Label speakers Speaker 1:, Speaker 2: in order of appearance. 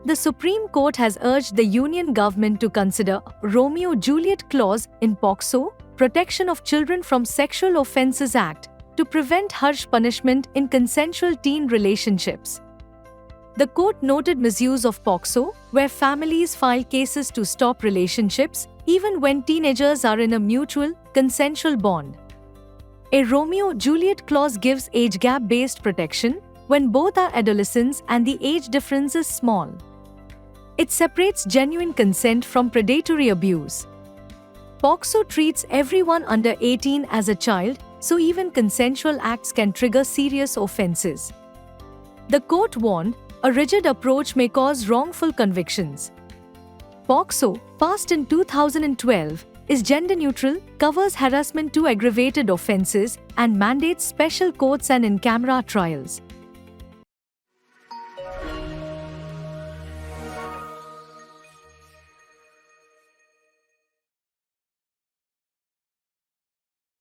Speaker 1: The Supreme Court has urged the Union government to consider Romeo-Juliet clause in POCSO, Protection of Children from Sexual Offences Act, to prevent harsh punishment in consensual teen relationships. The court noted misuse of POCSO, where families file cases to stop relationships, even when teenagers are in a mutual, consensual bond. A Romeo-Juliet clause gives age gap-based protection when both are adolescents and the age difference is small. It separates genuine consent from predatory abuse. POCSO treats everyone under 18 as a child, so even consensual acts can trigger serious offenses. The court warned, a rigid approach may cause wrongful convictions. POCSO, passed in 2012, is gender-neutral, covers harassment to aggravated offenses, and mandates special courts and in-camera trials.